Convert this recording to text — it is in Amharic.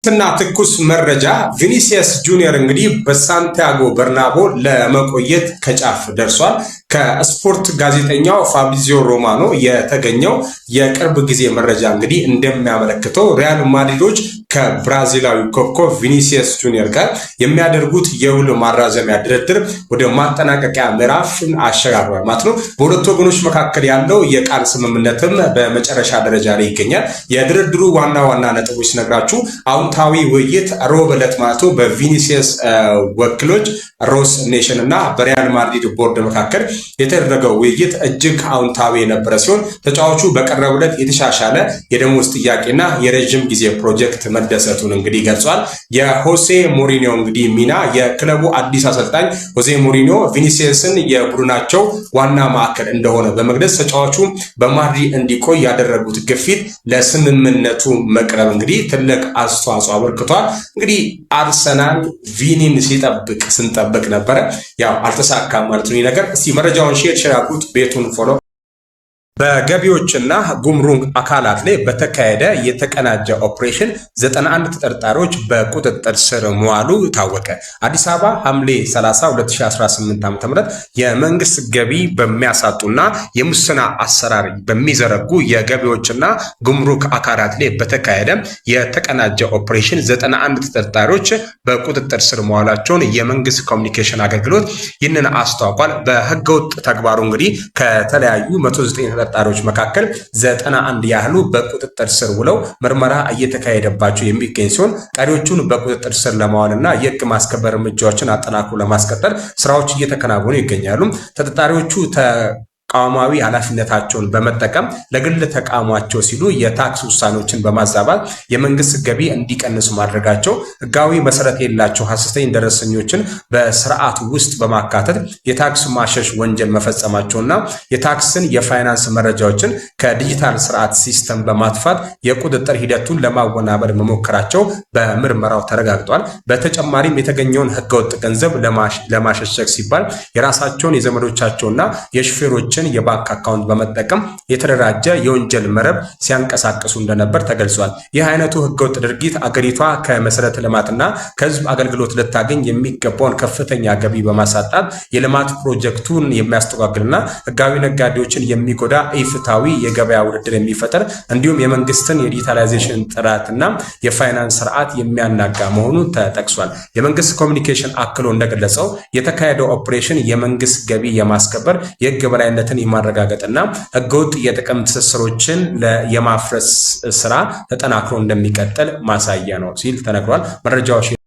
እና ትኩስ መረጃ ቪኒሲየስ ጁኒየር እንግዲህ በሳንቲያጎ በርናቦ ለመቆየት ከጫፍ ደርሷል። ከስፖርት ጋዜጠኛው ፋብሪዚዮ ሮማኖ የተገኘው የቅርብ ጊዜ መረጃ እንግዲህ እንደሚያመለክተው ሪያል ማድሪዶች ከብራዚላዊ ኮከብ ቪኒሲየስ ጁኒየር ጋር የሚያደርጉት የውል ማራዘሚያ ድርድር ወደ ማጠናቀቂያ ምዕራፍ አሸጋግሯል ማለት ነው። በሁለቱ ወገኖች መካከል ያለው የቃል ስምምነትም በመጨረሻ ደረጃ ላይ ይገኛል። የድርድሩ ዋና ነጥቦች ነግራችሁ አውንታዊ ውይይት ሮብ ዕለት ማለት ነው በቪኒሲየስ ወኪሎች ሮስ ኔሽን እና በሪያል ማድሪድ ቦርድ መካከል የተደረገው ውይይት እጅግ አውንታዊ የነበረ ሲሆን ተጫዋቹ በቀረበለት የተሻሻለ የደሞዝ ጥያቄና የረጅም ጊዜ ፕሮጀክት መደሰቱን እንግዲህ ገልጿል። የሆሴ ሞሪኒዮ እንግዲህ ሚና የክለቡ አዲስ አሰልጣኝ ሆሴ ሞሪኒዮ ቪኒሲየስን የቡድናቸው ዋና ማዕከል እንደሆነ በመግለጽ ተጫዋቹ በማድሪድ እንዲቆይ ያደረጉት ግፊት ለስምምነቱ መቅረብ እንግዲህ ትልቅ አስተዋጽኦ አበርክቷል። እንግዲህ አርሰናል ቪኒን ስንጠብቅ ነበረ፣ ያው አልተሳካም ማለት ነው። ነገር እስቲ መረጃውን ሼር አድርጉት፣ ቤቱን ፎሎ በገቢዎችና ጉምሩክ አካላት ላይ በተካሄደ የተቀናጀ ኦፕሬሽን 91 ተጠርጣሪዎች በቁጥጥር ስር መዋሉ ታወቀ። አዲስ አበባ ሐምሌ 30 2018 ዓ.ም የመንግስት ገቢ በሚያሳጡና የሙስና አሰራር በሚዘረጉ የገቢዎችና ጉምሩክ አካላት ላይ በተካሄደ የተቀናጀ ኦፕሬሽን 91 ተጠርጣሪዎች በቁጥጥር ስር መዋላቸውን የመንግስት ኮሚኒኬሽን አገልግሎት ይህንን አስታውቋል። በህገወጥ ተግባሩ እንግዲህ ከተለያዩ 109 ተጠርጣሪዎች መካከል 91 ያህሉ በቁጥጥር ስር ውለው ምርመራ እየተካሄደባቸው የሚገኝ ሲሆን ቀሪዎቹን በቁጥጥር ስር ለማዋልና የህግ ማስከበር እርምጃዎችን አጠናክሮ ለማስቀጠል ስራዎች እየተከናወኑ ይገኛሉ። ተጠርጣሪዎቹ ተቋማዊ ኃላፊነታቸውን በመጠቀም ለግል ተቋማቸው ሲሉ የታክስ ውሳኔዎችን በማዛባት የመንግስት ገቢ እንዲቀንሱ ማድረጋቸው፣ ህጋዊ መሰረት የሌላቸው ሐሰተኛ ደረሰኞችን በስርዓቱ ውስጥ በማካተት የታክስ ማሸሽ ወንጀል መፈጸማቸውና የታክስን የፋይናንስ መረጃዎችን ከዲጂታል ስርዓት ሲስተም በማጥፋት የቁጥጥር ሂደቱን ለማወናበድ መሞከራቸው በምርመራው ተረጋግጧል። በተጨማሪም የተገኘውን ህገወጥ ገንዘብ ለማሸሸግ ሲባል የራሳቸውን የዘመዶቻቸውና የሹፌሮች የባንክ አካውንት በመጠቀም የተደራጀ የወንጀል መረብ ሲያንቀሳቅሱ እንደነበር ተገልጿል። ይህ አይነቱ ህገወጥ ድርጊት አገሪቷ ከመሰረተ ልማትና ከህዝብ አገልግሎት ልታገኝ የሚገባውን ከፍተኛ ገቢ በማሳጣት የልማት ፕሮጀክቱን የሚያስተጓግልና ህጋዊ ነጋዴዎችን የሚጎዳ ኢፍትሐዊ የገበያ ውድድር የሚፈጠር እንዲሁም የመንግስትን የዲጂታላይዜሽን ጥራትና የፋይናንስ ስርዓት የሚያናጋ መሆኑ ተጠቅሷል። የመንግስት ኮሚኒኬሽን አክሎ እንደገለጸው የተካሄደው ኦፕሬሽን የመንግስት ገቢ የማስከበር የህግ በላይነት የማረጋገጥና ህገወጥ የጥቅም ትስስሮችን የማፍረስ ስራ ተጠናክሮ እንደሚቀጥል ማሳያ ነው ሲል ተነግሯል። መረጃዎች